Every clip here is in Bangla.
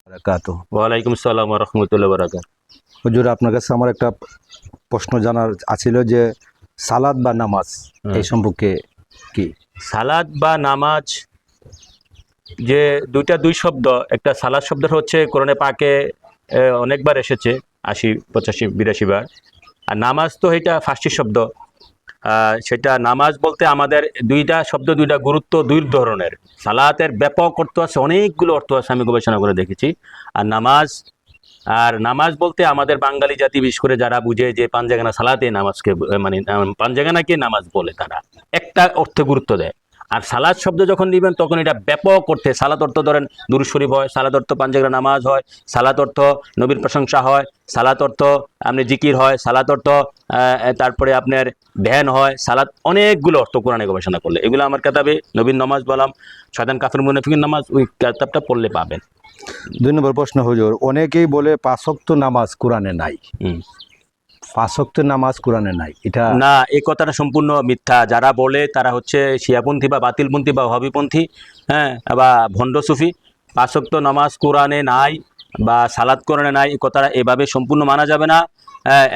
বারাকাতুহু। ওয়ালাইকুম আসসালাম ওয়া রাহমাতুল্লাহি ওয়া বারাকাতুহু। হুজুর, আপনার কাছে আমার একটা প্রশ্ন জানার আছিল যে সালাত বা নামাজ এই সম্পর্কে কি? সালাত বা নামাজ, যে দুই শব্দ, একটা সালাত শব্দ হচ্ছে কোরআনে পাকে অনেকবার এসেছে, 80, 85, 82 বার। আর নামাজ তো এটা ফার্সি শব্দ। সেটা নামাজ বলতে আমাদের দুইটা শব্দ, দুইটা গুরুত্ব দুই ধরনের। সালাতের ব্যাপক অর্থ আছে, অনেকগুলো অর্থ আছে, আমি গবেষণা করে দেখেছি। আর নামাজ বলতে আমাদের বাঙালি জাতি, বিশেষ করে যারা বুঝে যে পাঞ্জাগানা সালাতে নামাজকে মানে পাঞ্জাগানাকে নামাজ বলে, তারা একটা অর্থে গুরুত্ব দেয়। আর সালাত শব্দ যখন নেবেন তখন এটা ব্যাপক অর্থে, সালাত অর্থ ধরেন দুরূদ শরীফ হয়, সালাত অর্থ পাঞ্জাগানা নামাজ হয়, সালাত অর্থ নবীর প্রশংসা হয়, সালাত অর্থ আপনি জিকির হয়, সালাত অর্থ তারপরে আপনার ধ্যান হয়, সালাত অনেকগুলো অর্থ কোরআনে গবেষণা করলে, এগুলো আমার কিতাবে নবীর নামাজ বললাম, শয়তান কাফির মুনাফিকের নামাজ, ওই কিতাবটা পড়লে পাবেন। 2 নম্বর প্রশ্ন হুজুর, অনেকেই বলে 5 ওয়াক্ত নামাজ কোরআনে নাই। 5 ওয়াক্ত নামাজ কোরআনে নাই, এটা না, এই কথাটা সম্পূর্ণ মিথ্যা। যারা বলে তারা হচ্ছে শিয়াপন্থী বা বাতিলপন্থী বা ওয়াহাবিপন্থী, হ্যাঁ, বা ভণ্ড সুফি। 5 ওয়াক্ত নামাজ কোরআনে নাই বা সালাত কোরআনে নাই, এই কথাটা এভাবে সম্পূর্ণ মানা যাবে না।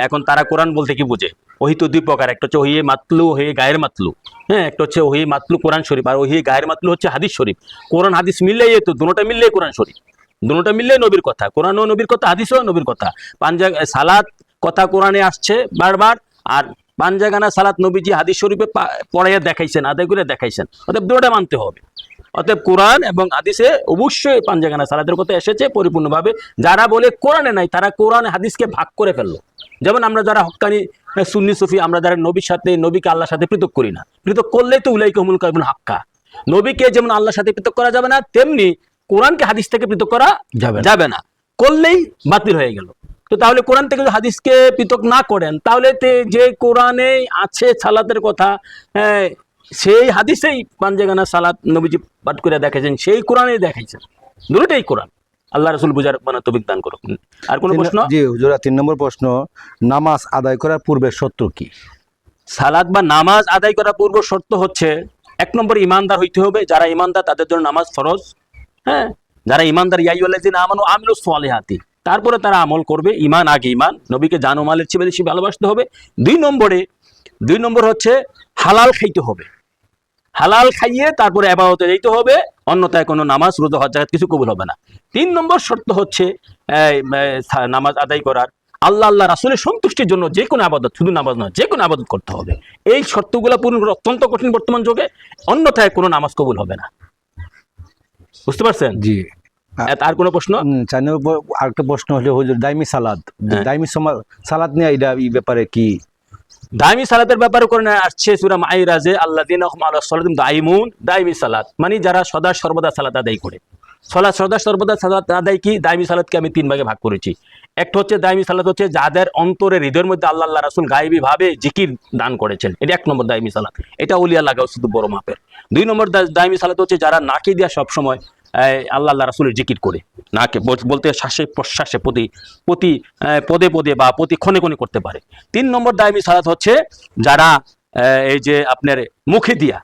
এখন তারা কোরআন বলতে কি বুঝে? ওহি তো 2 প্রকার, একটা হচ্ছে ওহি মাতলু, ওহি গায়ের মাতলু। হ্যাঁ, একটা হচ্ছে ওহি মাতলু কোরআন শরীফ, আর ওহি গায়ের মাতলু হচ্ছে হাদিস শরীফ। কোরআন হাদিস মিললেই, তো দুটোটা মিললেই কোরআন শরীফ, দুটোটা মিললেই নবীর কথা, কোরআনও নবীর কথা, হাদিসও নবীর কথা। সালাত কথা কোরআনে আসছে বারবার, আর পাঞ্জাগানা সালাত নবীজি হাদিস শরীফে পড়াইয়া দেখাইছেন, আদায় করে দেখাইছেন। অতএব দুটোটা মানতে হবে। অতএব কোরআন এবং হাদিসে অবশ্যই পাঞ্জাগানা সালাতের কথা এসেছে পরিপূর্ণভাবে। যারা বলে কোরআনে নাই, তারা কোরআন হাদিসকে ভাগ করে ফেললো। যেমন আমরা যারা হক্কানি সুন্নি সুফি, আমরা যারা নবীর সাথে, নবীকে আল্লাহর সাথে পৃথক করি না, পৃথক করলেই তো উলাইকা হুমুল কাফিরুন হাক্কা। নবীকে যেমন আল্লাহর সাথে পৃথক করা যাবে না, তেমনি কোরআনকে হাদিস থেকে পৃথক করা যাবে না, করলেই বাতিল হয়ে গেল। তো তাহলে কোরআন থেকে যদি হাদিসকে পৃথক না করেন, তাহলে যে কোরআনে আছে সালাতের কথা, সেই হাদিসেই পাঞ্জাগানা সালাত নবীজি পাঠ করে দেখাইছেন, সেই কোরআনেই দেখাইছেন। দুটোটাই কোরআন। আল্লাহ রাসূল বুঝার তৌফিক দান করুন। আর কোনো প্রশ্ন? জি হুজুর, 3 নম্বর প্রশ্ন, নামাজ আদায় করার পূর্বে শর্ত কি? সালাত বা নামাজ আদায় করার পূর্ব শর্ত হচ্ছে, 1 নম্বর ইমানদার হইতে হবে। যারা ইমানদার তাদের জন্য নামাজ ফরজ। হ্যাঁ, যারা ইমানদার, ইয়া আইয়ুহাল্লাযিনা আমানু আমিলুস সালিহাতি, তারপরে তারা আমল করবে। ইমান আগে, ইমান, নবীকে জান ও মালের চেয়ে বেশি ভালোবাসতে হবে। 2 নম্বর হচ্ছে হালাল খাইতে হবে। হালাল খাইয়ে তারপরে ইবাদতে যাইতে হবে, অন্যথায় কোনো নামাজ, রোজা, হজ, যাকাত কিছু কবুল হবে না। 3 নম্বর শর্ত হচ্ছে নামাজ আদায় করার আল্লাহ রাসূলের সন্তুষ্টির জন্য যে কোনো ইবাদত, শুধু নামাজ নয়, যে কোনো ইবাদত করতে হবে। এই শর্তগুলো পূরণ করা অত্যন্ত কঠিন বর্তমান যুগে, অন্যথায় কোনো নামাজ কবুল হবে না। বুঝতে পারছেন? জি। আর কোনো প্রশ্ন? 4 নম্বর আরেকটা প্রশ্ন হলো হুজুর, দাইমি সালাত, দাইমি সালাত নিয়ে এই ব্যাপারে কি? দাইমি সালাতের ব্যাপারে কোরআনে আসছে সূরা মাইরাজে, আল্লাযিনা হুম আলা সালাতিহিম দাইমুন, দাইমি সালাত মানে যারা সদা সর্বদা সালাত আদায় করে। সদা সর্বদা সালাত আদায় কি? দাইমি সালাতকে আমি 3 ভাগে ভাগ করেছি। একটা হচ্ছে দাইমি সালাত হচ্ছে যাদের অন্তরে, হৃদয়ের মধ্যে আল্লাহ রাসূল গায়েবী ভাবে জিকির দান করেছেন, এটা 1 নম্বর দাইমি সালাত। এটা ওলিয়া লাগাও শুধু বড় মাপের। 2 নম্বর দাইমি সালাত হচ্ছে যারা নাকে দিয়া সব সময় আল্লাহ রাসূলের জিকির করে, নাকে বলতে শ্বাসে প্রশ্বাসে পদে পদে বা প্রতি ক্ষণে ক্ষণে করতে পারে। 3 নম্বর দাইমি সালাত হচ্ছে যারা এই যে আপনার মুখে দিয়া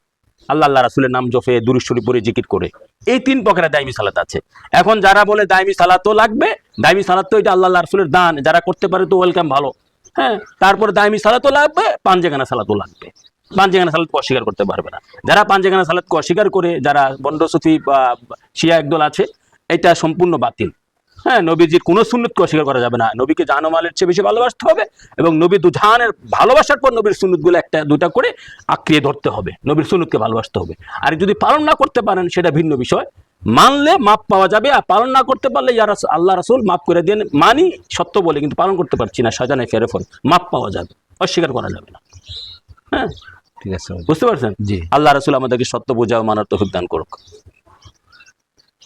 আল্লাহ রাসূলের নাম জপে, দুরূদ শরীফ পড়ে জিকির করে। এই 3 প্রকারের দাইমি সালাত আছে। এখন যারা বলে দাইমি সালাতও লাগবে, দাইমি সালাত তো এটা আল্লাহ রাসূলের দান, যারা করতে পারে তো ওয়েলকাম, ভালো। হ্যাঁ, তারপরে দাইমি সালাতও লাগবে, পাঞ্জাগানা সালাতও লাগবে। পাঞ্জাগানা সালাতকে অস্বীকার করতে পারবে না। যারা পাঞ্জাগানা সালাতকে অস্বীকার করে, যারা বন্ড সুফি বা শিয়া একদল আছে, এটা সম্পূর্ণ বাতিল। হ্যাঁ, নবীজির কোনো সুন্নতকে অস্বীকার করা যাবে না। নবীকে জান ও মালের চেয়ে বেশি ভালোবাসতে হবে, এবং নবী দুজাহানের ভালোবাসার পর নবীর সুন্নতগুলো 1-2টা করে আঁকড়িয়ে ধরতে হবে। নবীর সুন্নতকে ভালোবাসতে হবে। আর যদি পালন না করতে পারেন, সেটা ভিন্ন বিষয়। মানলে মাপ পাওয়া যাবে, আর পালন না করতে পারলে আল্লাহ রাসূল মাফ করে দেন, মানি সত্য বলে, কিন্তু পালন করতে পারছি না, শয়তানে ফেরে ফল, মাপ পাওয়া যাবে, অস্বীকার করা যাবে না। হ্যাঁ, ঠিক আছে, বুঝতে পারছেন? জি। আল্লাহ রাসূল আমাদেরকে সত্য বোঝা ও মানার তৌফিক দান করুক।